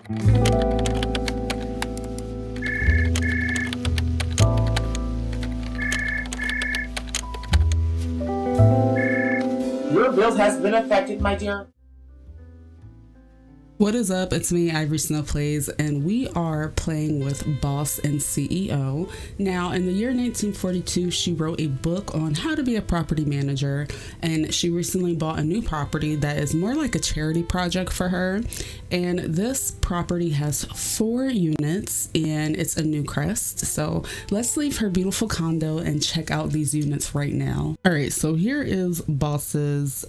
Your bill has been affected, my dear. What is up? It's me, Ivory Snow Plays, and we are playing with Boss and CEO. Now, in the year 1942, she wrote a book on how to be a property manager, and she recently bought a new property that is more like a charity project for her. And this property has 4 units, and it's a new crest. So let's leave her beautiful condo and check out these units right now. All right, so here is Boss's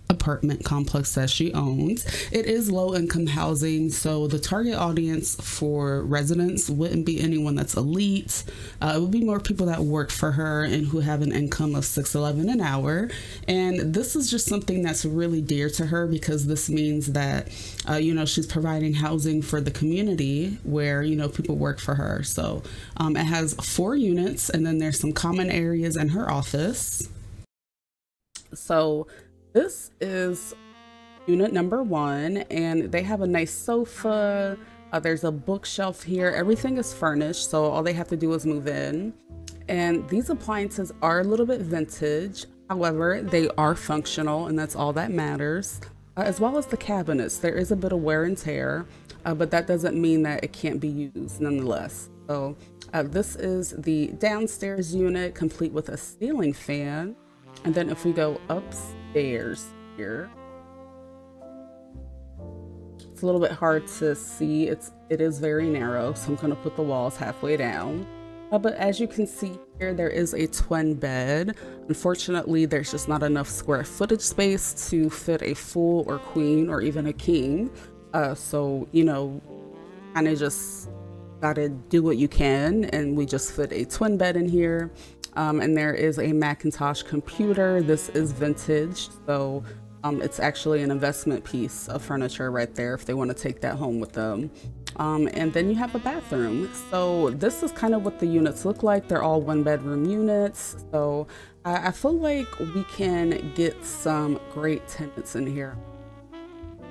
apartment complex that she owns. It is low income housing, so the target audience for residents wouldn't be anyone that's elite. It would be more people that work for her and who have an income of $6.11 an hour. And this is just something that's really dear to her because this means that she's providing housing for the community where people work for her. So it has 4 units, and then there's some common areas in her office. So this is unit number 1, and they have a nice sofa. There's a bookshelf here. Everything is furnished, so all they have to do is move in. And these appliances are a little bit vintage. However, they are functional, and that's all that matters. As well as the cabinets. There is a bit of wear and tear, but that doesn't mean that it can't be used nonetheless. So this is the downstairs unit, complete with a ceiling fan. And then if we go upstairs here, it's a little bit hard to see. It is very narrow, so I'm going to put the walls halfway down. But as you can see here, there is a twin bed. Unfortunately, there's just not enough square footage space to fit a full or queen or even a king. So, kind of just gotta do what you can, and we just fit a twin bed in here. And there is a Macintosh computer. This is vintage, so it's actually an investment piece of furniture right there if they want to take that home with them. And then you have a bathroom. So this is kind of what the units look like. They're all 1-bedroom units. So I feel like we can get some great tenants in here.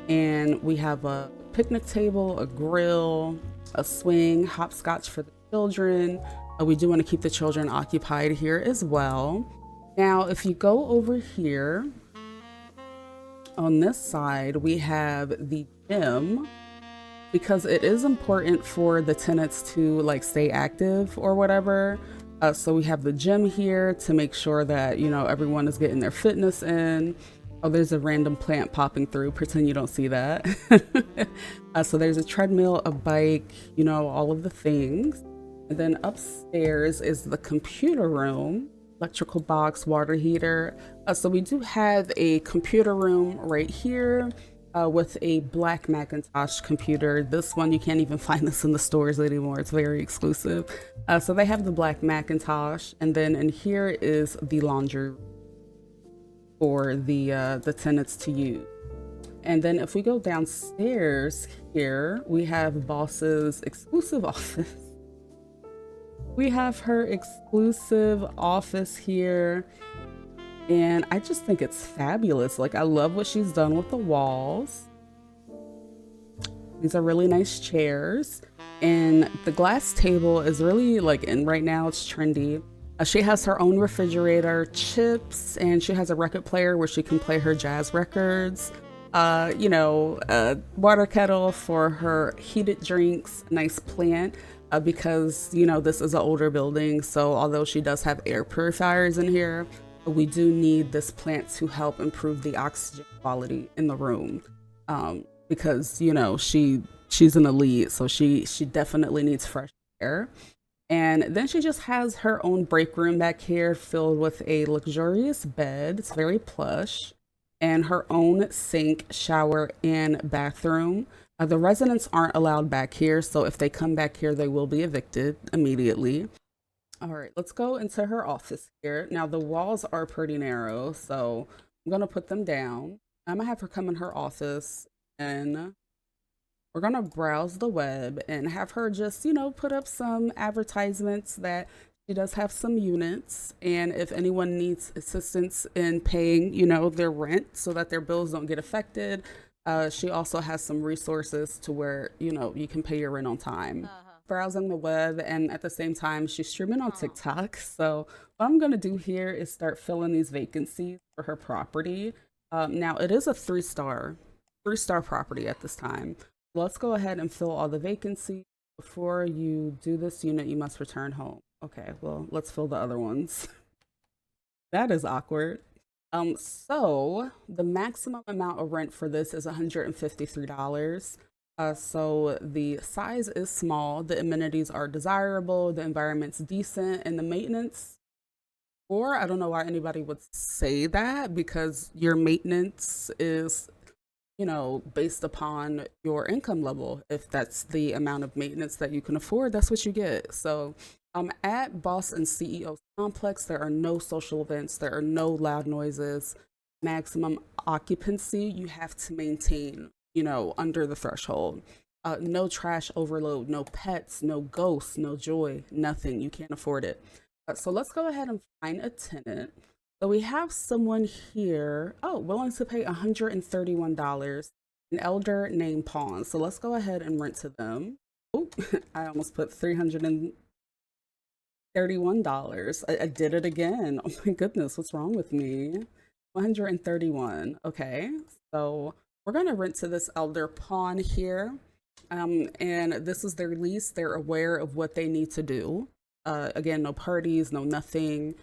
And we have a picnic table, a grill, a swing, hopscotch for the children. We do want to keep the children occupied here as well. Now, if you go over here, on this side, we have the gym, because it is important for the tenants to stay active or whatever. So we have the gym here to make sure that, everyone is getting their fitness in. Oh, there's a random plant popping through. Pretend you don't see that. So there's a treadmill, a bike, all of the things. And then upstairs is the computer room, electrical box, water heater. So we do have a computer room right here with a black Macintosh computer. This one, you can't even find this in the stores anymore. It's very exclusive. So they have the black Macintosh. And then in here is the laundry for the tenants to use. And then if we go downstairs here, we have Boss's exclusive office. We have her exclusive office here, and I just think it's fabulous. I love what she's done with the walls. These are really nice chairs, and the glass table is really and right now it's trendy. She has her own refrigerator, chips, and she has a record player where she can play her jazz records. A water kettle for her heated drinks, nice plant. Because this is an older building, so although she does have air purifiers in here, we do need this plant to help improve the oxygen quality in the room, because she's an elite, so she definitely needs fresh air. And then she just has her own break room back here filled with a luxurious bed. It's very plush, and her own sink, shower, and bathroom. The residents aren't allowed back here, so if they come back here, they will be evicted immediately. All right, let's go into her office here. Now, the walls are pretty narrow, so I'm going to put them down. I'm going to have her come in her office, and we're going to browse the web and have her just, put up some advertisements that she does have some units, and if anyone needs assistance in paying, their rent so that their bills don't get affected, She also has some resources to where, you know, you can pay your rent on time. Browsing the web, and at the same time, she's streaming on TikTok. So what I'm gonna do here is start filling these vacancies for her property. Now it is a three-star property at this time. Let's go ahead and fill all the vacancies. Before you do this unit, you must return home. Okay, well, let's fill the other ones. That is awkward. So the maximum amount of rent for this is $153. So the size is small, the amenities are desirable, the environment's decent, and the maintenance, or I don't know why anybody would say that because your maintenance is, you know, based upon your income level. If that's the amount of maintenance that you can afford, that's what you get. So at Boss and CEO Complex, there are no social events, there are no loud noises. Maximum occupancy you have to maintain, you know, under the threshold. No trash overload, no pets, no ghosts, no joy, nothing. You can't afford it. So let's go ahead and find a tenant. So we have someone here, oh, willing to pay $131, an elder named Pawn. So let's go ahead and rent to them. Oh, I almost put $331. I did it again. Oh my goodness, what's wrong with me? 131. Okay, so we're gonna rent to this elder Pawn here. And this is their lease. They're aware of what they need to do. Again, no parties, no nothing.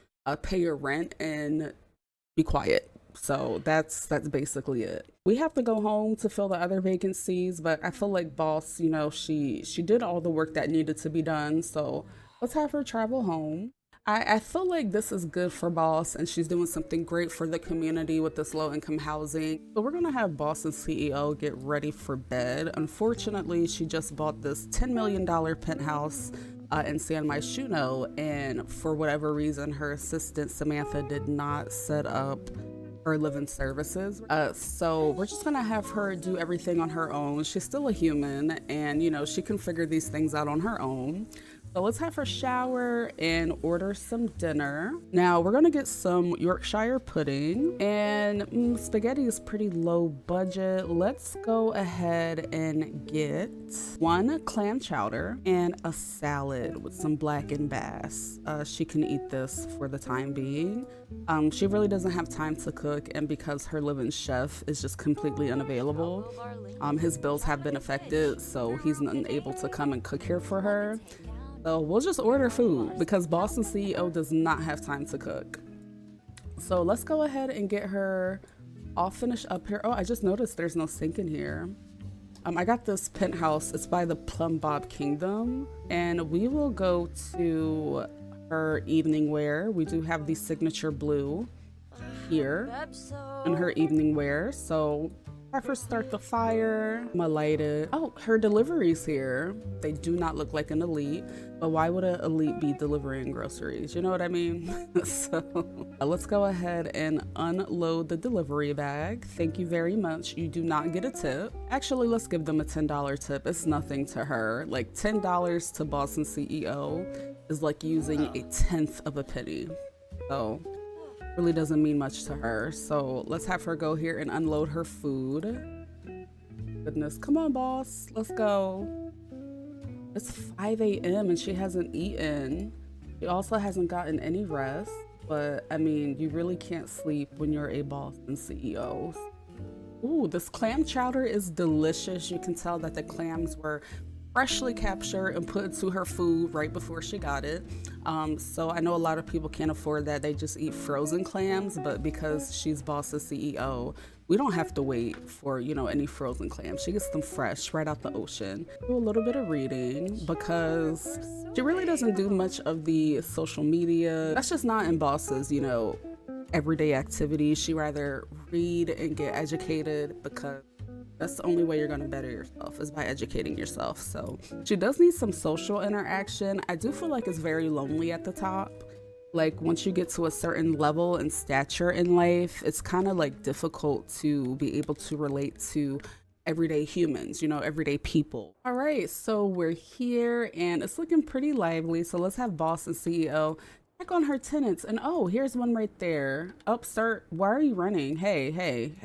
Pay your rent and be quiet. So that's basically it. We have to go home to fill the other vacancies, but I feel like Boss, you know, she did all the work that needed to be done. So let's have her travel home. I feel like this is good for Boss, and she's doing something great for the community with this low income housing. So we're gonna have Boss and CEO get ready for bed. Unfortunately, she just bought this $10 million penthouse in San Myshuno, and for whatever reason, her assistant Samantha did not set up her living services. So we're just gonna have her do everything on her own. She's still a human, and you know, she can figure these things out on her own. So let's have her shower and order some dinner. Now we're gonna get some Yorkshire pudding, and spaghetti is pretty low budget. Let's go ahead and get one clam chowder and a salad with some blackened bass. She can eat this for the time being. She really doesn't have time to cook, and because her living chef is just completely unavailable, his bills have been affected, so he's unable to come and cook here for her. So we'll just order food because Boston CEO does not have time to cook. So let's go ahead and get her all finished up here. Oh, I just noticed there's no sink in here. I got this penthouse. It's by the Plum Bob Kingdom, and we will go to her evening wear. We do have the signature blue here in her evening wear. So have her start the fire. I'm gonna light it. Oh, her deliveries here. They do not look like an elite, but why would an elite be delivering groceries? You know what I mean? So let's go ahead and unload the delivery bag. Thank you very much. You do not get a tip. Actually, let's give them a $10 tip. It's nothing to her. Like $10 to Boston CEO is like using a tenth of a penny. So really doesn't mean much to her. So let's have her go here and unload her food. Goodness, come on, boss, let's go. It's 5 a.m. and she hasn't eaten. She also hasn't gotten any rest, but I mean, you really can't sleep when you're a boss and CEO. Ooh, this clam chowder is delicious. You can tell that the clams were freshly captured and put into her food right before she got it. So I know a lot of people can't afford that. They just eat frozen clams, but because she's boss's CEO, we don't have to wait for, you know, any frozen clams. She gets them fresh right out the ocean. Do a little bit of reading because she really doesn't do much of the social media. That's just not in boss's, you know, everyday activities. She rather read and get educated because that's the only way you're gonna better yourself is by educating yourself. So she does need some social interaction. I do feel like it's very lonely at the top. Like once you get to a certain level and stature in life, it's kind of like difficult to be able to relate to everyday humans, you know, everyday people. All right, so we're here and it's looking pretty lively. So let's have boss and CEO check on her tenants. And oh, here's one right there. Oh, sir, why are you running? Hey.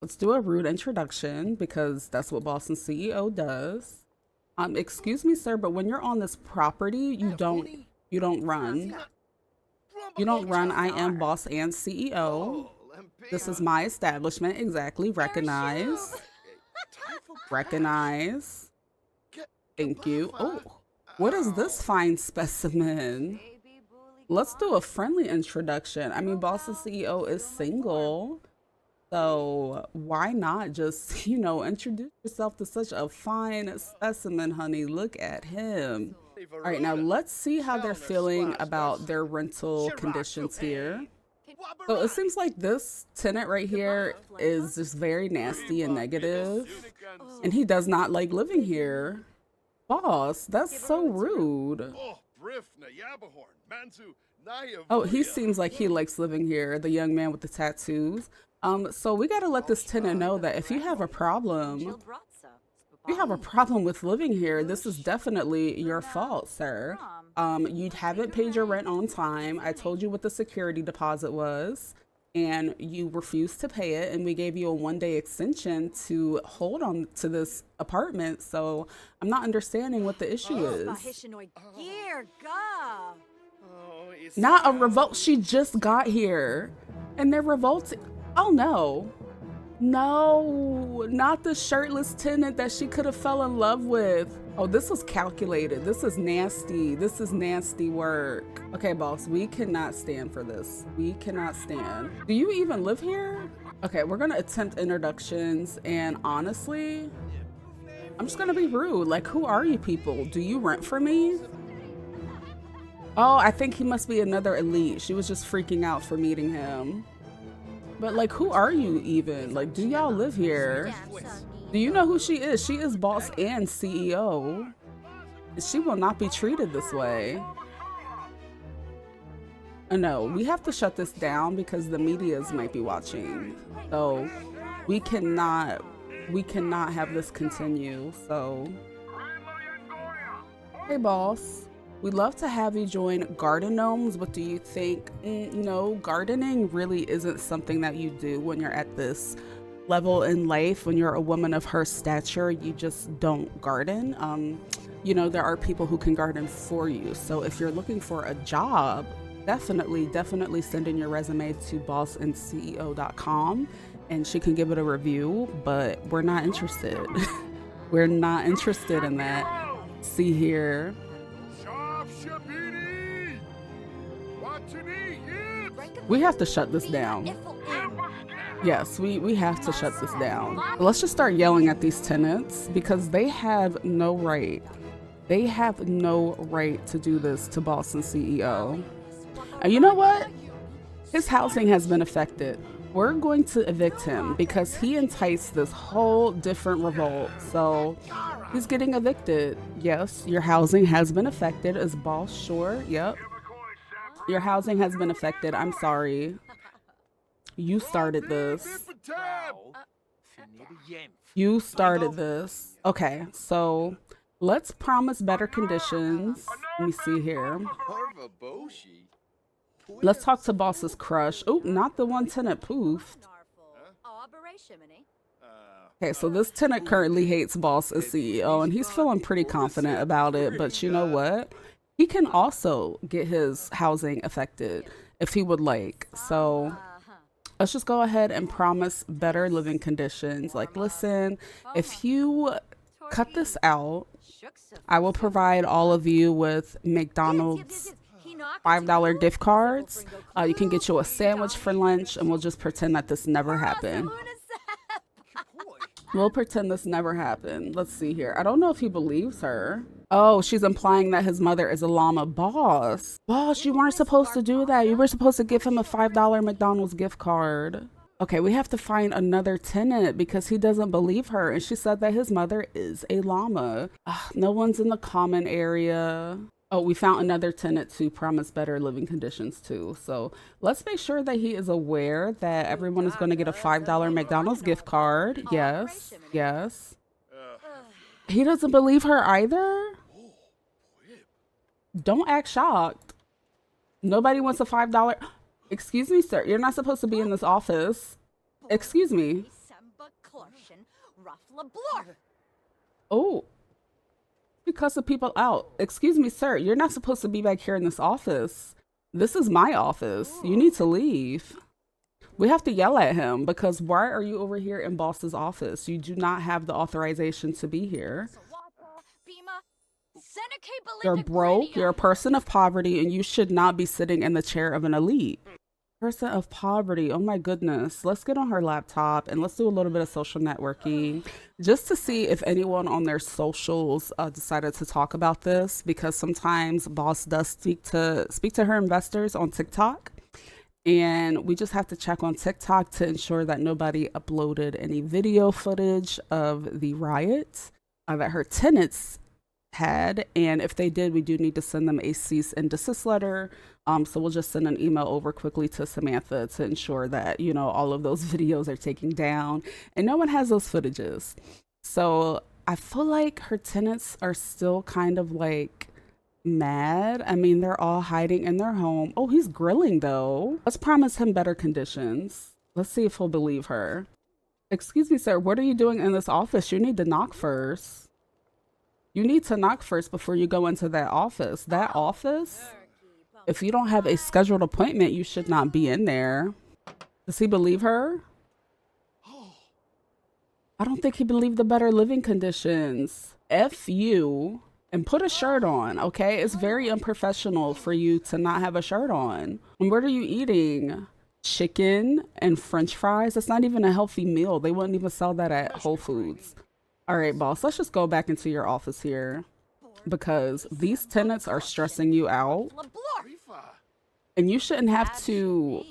Let's do a rude introduction because that's what Boston CEO does. Excuse me, sir, but when you're on this property, you don't run. You don't run. I am boss and CEO. This is my establishment. Exactly. Recognize. Recognize. Thank you. Oh, what is this fine specimen? Let's do a friendly introduction. I mean, boss and CEO is single. So why not just, introduce yourself to such a fine specimen, honey? Look at him. All right, now let's see how they're feeling about their rental conditions here. So it seems like this tenant right here is just very nasty and negative, and he does not like living here. Boss, that's so rude. Oh, he seems like he likes living here, the young man with the tattoos. So we gotta let this tenant know that if you have a problem, with living here, this is definitely your fault, sir. You haven't paid your rent on time. I told you what the security deposit was, and you refused to pay it, and we gave you a 1-day extension to hold on to this apartment. So I'm not understanding what the issue is. Not a revolt. She just got here, and they're revolting. Oh no. No, not the shirtless tenant that she could have fell in love with. Oh, this was calculated. This is nasty. This is nasty work. Okay, boss, we cannot stand for this. We cannot stand. Do you even live here? Okay, we're gonna attempt introductions, and honestly, I'm just gonna be rude. Like, who are you people? Do you rent for me? Oh, I think he must be another elite. She was just freaking out for meeting him. But like, who are you even? Like, do y'all live here? Do you know who she is? She is boss and CEO. She will not be treated this way. No, we have to shut this down because the medias might be watching. So we cannot have this continue. So, hey boss. We'd love to have you join Garden Gnomes. What do you think? No, gardening really isn't something that you do when you're at this level in life. When you're a woman of her stature, you just don't garden. There are people who can garden for you. So if you're looking for a job, definitely send in your resume to bossandceo.com and she can give it a review, but we're not interested. We're not interested in that. See here. We have to shut this down. Yes, we have to shut this down. Let's just start yelling at these tenants because they have no right. They have no right to do this to boss and CEO. And you know what? His housing has been affected. We're going to evict him because he enticed this whole different revolt. So he's getting evicted. Yes, your housing has been affected. Is boss sure? Yep. Your housing has been affected. I'm sorry. You started this. You started this. Okay, so let's promise better conditions. Let me see here. Let's talk to boss's crush. Oh, not the one tenant poofed. Okay, so this tenant currently hates boss as CEO, and he's feeling pretty confident about it. But you know what? He can also get his housing affected if he would like. So let's just go ahead and promise better living conditions. Like, listen, if you cut this out, I will provide all of you with McDonald's $5 gift cards. You can get you a sandwich for lunch, and we'll just pretend that this never happened. We'll pretend this never happened. Let's see here. I don't know if he believes her. Oh, she's implying that his mother is a llama. Boss, you weren't supposed to do that. You were supposed to give him a $5 McDonald's gift card. Okay, we have to find another tenant because he doesn't believe her. And she said that his mother is a llama. No one's in the common area. Oh, we found another tenant to promise better living conditions too. So let's make sure that he is aware that everyone is going to get a $5 McDonald's gift card. Yes, yes. He doesn't believe her either. Don't act shocked. Nobody wants a $5. Excuse me, sir. You're not supposed to be in this office. Excuse me. Oh, you cussing people out. Excuse me, sir. You're not supposed to be back here in this office. This is my office. You need to leave. We have to yell at him because why are you over here in boss's office? You do not have the authorization to be here. You're broke, you're a person of poverty, and you should not be sitting in the chair of an elite. Person of poverty, oh my goodness. Let's get on her laptop and let's do a little bit of social networking just to see if anyone on their socials decided to talk about this, because sometimes boss does speak to her investors on TikTok. And we just have to check on TikTok to ensure that nobody uploaded any video footage of the riot that her tenants had. And if they did, we do need to send them a cease and desist letter. So we'll just send an email over quickly to Samantha to ensure that, you know, all of those videos are taken down and no one has those footages. So I feel like her tenants are still kind of like mad. I mean, they're all hiding in their home. Oh, he's grilling though. Let's promise him better conditions. Let's see if he'll believe her. Excuse me, sir, what are you doing in this office? You need to knock first. You need to knock first before you go into that office. That office, if you don't have a scheduled appointment, you should not be in there. Does he believe her? I don't think he believed the better living conditions. F you. And put a shirt on, okay? It's very unprofessional for you to not have a shirt on. And what are you eating? Chicken and French fries? That's not even a healthy meal. They wouldn't even sell that at Whole Foods. All right, boss, let's just go back into your office here because these tenants are stressing you out. And you shouldn't have to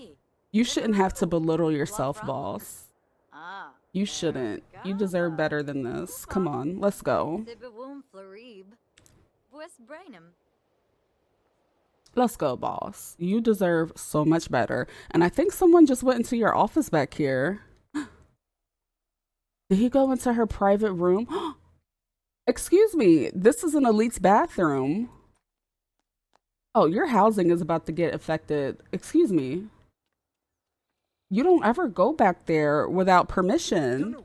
belittle yourself, boss. You shouldn't. You deserve better than this. Come on, let's go. Let's go, boss. You deserve so much better. And I think someone just went into your office back here. Did he go into her private room? Excuse me, this is an elite's bathroom. Oh, your housing is about to get affected. Excuse me. You don't ever go back there without permission.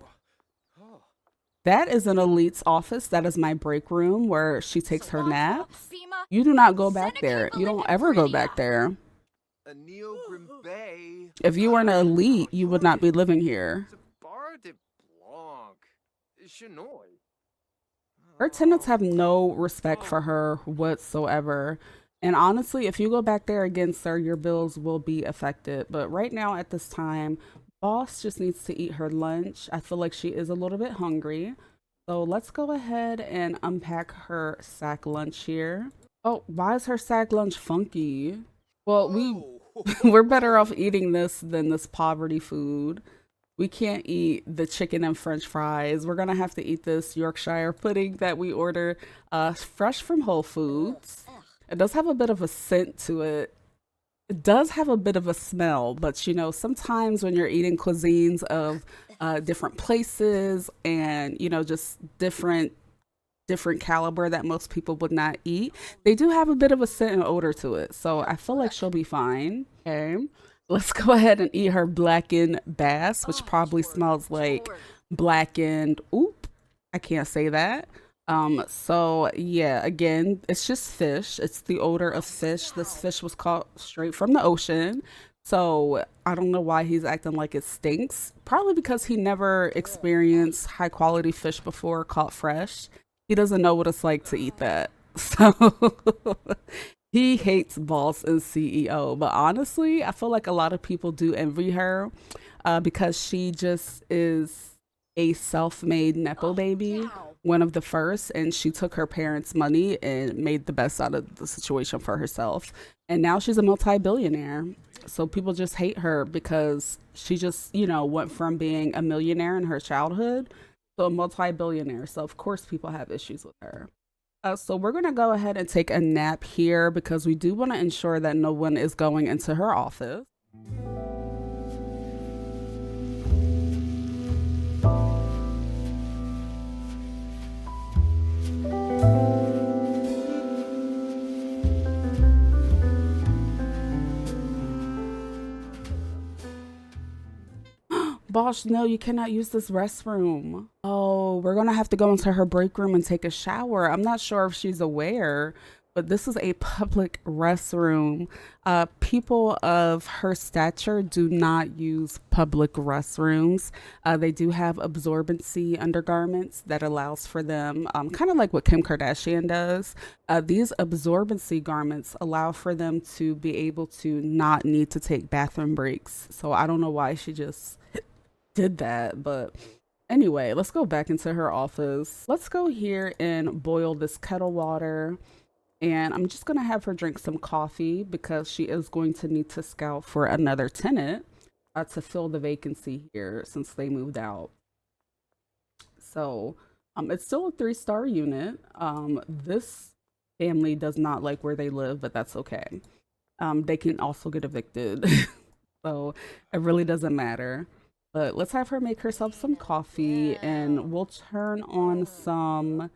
That is an elite's office. That is my break room where she takes her naps. You do not go back there. You don't ever go back there. If you were an elite, you would not be living here. Her tenants have no respect for her whatsoever. And honestly, if you go back there again, sir, your bills will be affected. But right now at this time, boss just needs to eat her lunch. I feel like she is a little bit hungry. So let's go ahead and unpack her sack lunch here. Oh, why is her sack lunch funky? Well, we're better off eating this than this poverty food. We can't eat the chicken and French fries. We're gonna have to eat this Yorkshire pudding that we order fresh from Whole Foods. It does have a bit of a scent to it. It does have a bit of a smell, but you know, sometimes when you're eating cuisines of different places and, you know, just different caliber that most people would not eat, they do have a bit of a scent and odor to it. So I feel like she'll be fine. Okay. Let's go ahead and eat her blackened bass, which probably smells like blackened, I can't say that. So yeah, again, it's just fish. It's the odor of fish. This fish was caught straight from the ocean. So I don't know why he's acting like it stinks. Probably because he never experienced high quality fish before caught fresh. He doesn't know what it's like to eat that. So he hates boss and CEO. But honestly, I feel like a lot of people do envy her because she just is a self-made Nepo baby, one of the first, and she took her parents' money and made the best out of the situation for herself. And now she's a multi-billionaire. So people just hate her because she just, you know, went from being a millionaire in her childhood to a multi-billionaire. So of course people have issues with her. So we're going to go ahead and take a nap here because we do want to ensure that no one is going into her office. Boss, no, you cannot use this restroom. Oh, we're gonna have to go into her break room and take a shower. I'm not sure if she's aware, but this is a public restroom. People of her stature do not use public restrooms. They do have absorbency undergarments that allows for them, kind of like what Kim Kardashian does. These absorbency garments allow for them to be able to not need to take bathroom breaks. So I don't know why she just did that, but anyway, let's go back into her office. Let's go here and boil this kettle water. And I'm just going to have her drink some coffee because she is going to need to scout for another tenant to fill the vacancy here since they moved out. So it's still a 3-star unit. This family does not like where they live, but that's okay. They can also get evicted. So it really doesn't matter. But let's have her make herself some coffee and we'll turn on some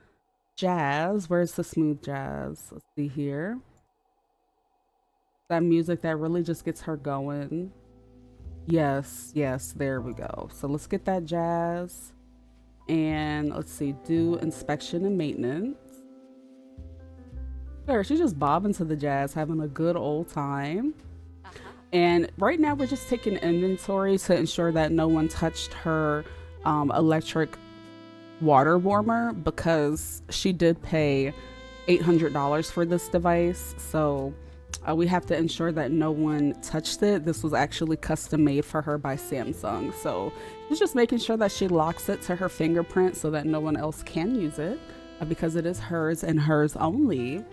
jazz. Where's the smooth jazz? Let's see here. That music that really just gets her going. Yes, yes, there we go. So let's get that jazz. And let's see, do inspection and maintenance. Sure, she's just bobbing to the jazz, having a good old time. And right now we're just taking inventory to ensure that no one touched her electric water warmer because she did pay $800 for this device. So we have to ensure that no one touched it. This was actually custom made for her by Samsung. So she's just making sure that she locks it to her fingerprint so that no one else can use it because it is hers and hers only.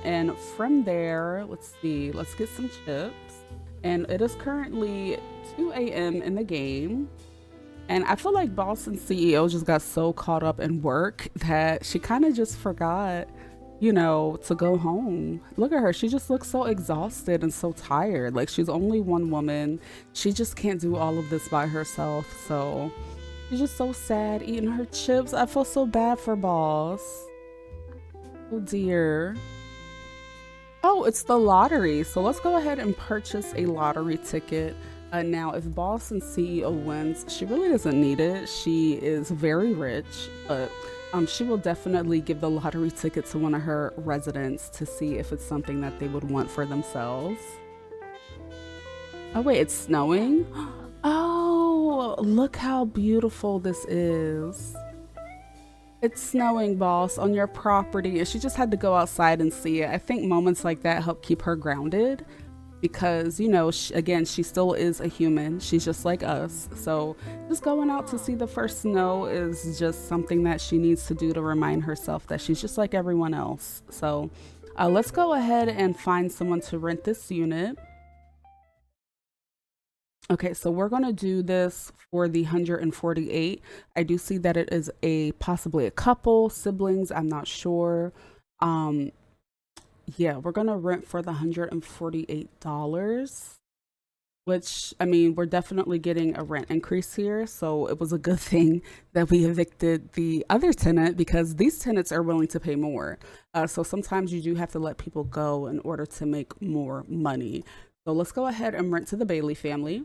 And from there, let's see, let's get some chips. And it is currently 2 a.m. in the game. And I feel like boss and CEO just got so caught up in work that she kind of just forgot, you know, to go home. Look at her. She just looks so exhausted and so tired. Like she's only one woman. She just can't do all of this by herself. So she's just so sad eating her chips. I feel so bad for boss. Oh dear. Oh, it's the lottery. So let's go ahead and purchase a lottery ticket. Now, if boss and CEO wins, she really doesn't need it. She is very rich, but she will definitely give the lottery ticket to one of her residents to see if it's something that they would want for themselves. Oh wait, it's snowing? Oh, look how beautiful this is. It's snowing, boss, on your property. And she just had to go outside and see it. I think moments like that help keep her grounded because, you know, again, she still is a human. She's just like us. So just going out to see the first snow is just something that she needs to do to remind herself that she's just like everyone else. So let's go ahead and find someone to rent this unit. Okay, so we're gonna do this for the 148. I do see that it is possibly a couple, siblings, I'm not sure. Yeah, we're gonna rent for the $148, which, I mean, we're definitely getting a rent increase here. So it was a good thing that we evicted the other tenant because these tenants are willing to pay more. So sometimes you do have to let people go in order to make more money. So let's go ahead and rent to the Bailey family.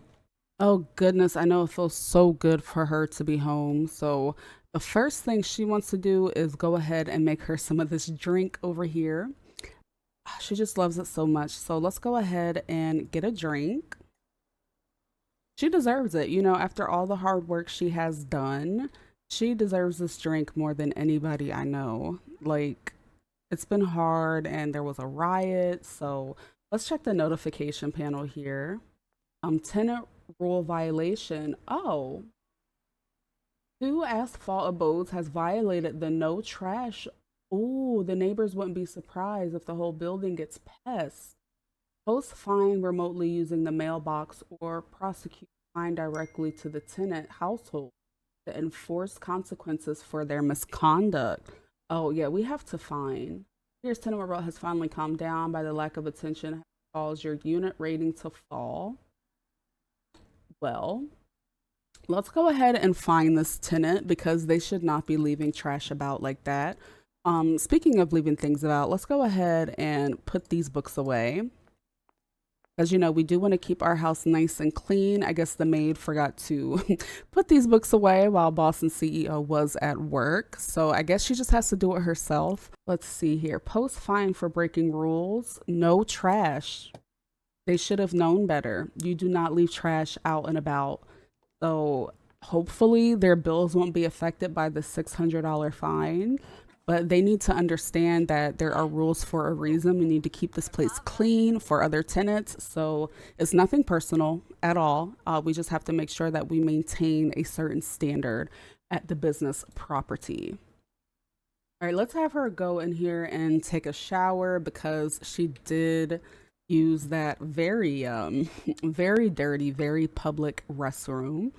Oh goodness, I know it feels so good for her to be home. So the first thing she wants to do is go ahead and make her some of this drink over here. She just loves it so much. So let's go ahead and get a drink. She deserves it. You know, after all the hard work she has done, she deserves this drink more than anybody I know. Like, it's been hard and there was a riot. So let's check the notification panel here. Tenant rule violation. Oh, 2 asphalt abodes has violated the no trash. Oh, the neighbors wouldn't be surprised if the whole building gets pests. Post fine remotely using the mailbox or prosecute fine directly to the tenant household to enforce consequences for their misconduct. Oh yeah, we have to fine. Here's tenant revolt has finally calmed down by the lack of attention has caused your unit rating to fall. Well, let's go ahead and fine this tenant because they should not be leaving trash about like that. Speaking of leaving things about, let's go ahead and put these books away. Because, you know, we do want to keep our house nice and clean. I guess the maid forgot to put these books away while boss and CEO was at work. So I guess she just has to do it herself. Let's see here. Post fine for breaking rules. No trash. They should have known better. You do not leave trash out and about. So hopefully their bills won't be affected by the $600 fine. But they need to understand that there are rules for a reason. We need to keep this place clean for other tenants. So it's nothing personal at all. We just have to make sure that we maintain a certain standard at the business property. All right, let's have her go in here and take a shower because she did use that very, very dirty, very public restroom.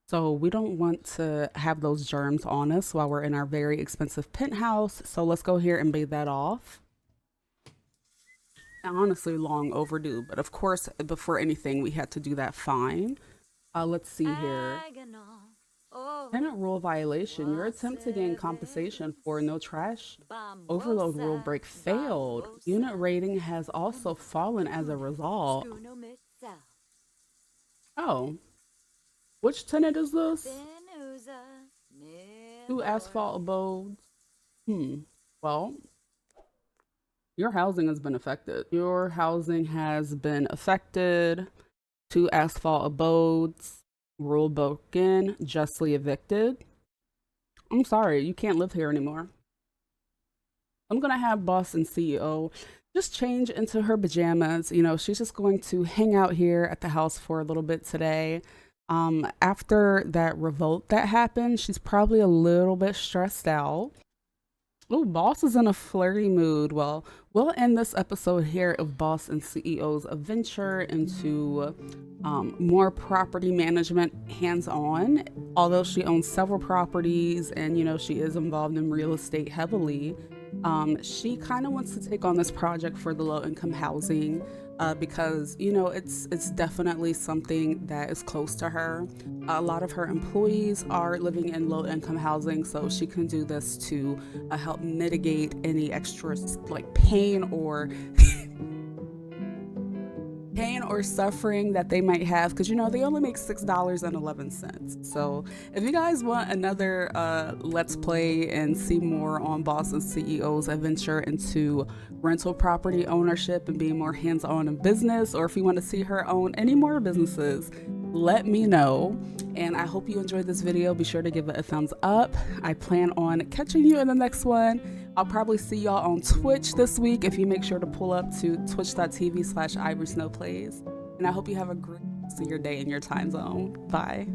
So we don't want to have those germs on us while we're in our very expensive penthouse. So let's go here and bathe that off. Honestly, long overdue, but of course, before anything, we had to do that fine. Let's see here. Tenant rule violation. Your attempt to gain compensation for no trash overload rule break failed. Unit rating has also fallen as a result. Oh. Which tenant is this? 2 asphalt abodes. Well, your housing has been affected. Your housing has been affected. 2 asphalt abodes. Rule broken. Justly evicted. I'm sorry, you can't live here anymore. I'm gonna have boss and CEO just change into her pajamas. You know, she's just going to hang out here at the house for a little bit today. After that revolt that happened, she's probably a little bit stressed out. Oh, boss is in a flirty mood. Well, we'll end this episode here of boss and CEO's adventure into more property management hands-on. Although she owns several properties and, you know, she is involved in real estate heavily, she kind of wants to take on this project for the low-income housing because, you know, it's definitely something that is close to her. A lot of her employees are living in low-income housing, so she can do this to help mitigate any extra like pain or suffering that they might have, because, you know, they only make $6.11. So if you guys want another let's play and see more on boss and CEO's adventure into rental property ownership and being more hands-on in business, or if you want to see her own any more businesses, let me know. And I hope you enjoyed this video. Be sure to give it a thumbs up. I plan on catching you in the next one. I'll probably see y'all on Twitch this week if you make sure to pull up to twitch.tv/IvorySnowPlays. And I hope you have a great rest of your day in your time zone. Bye.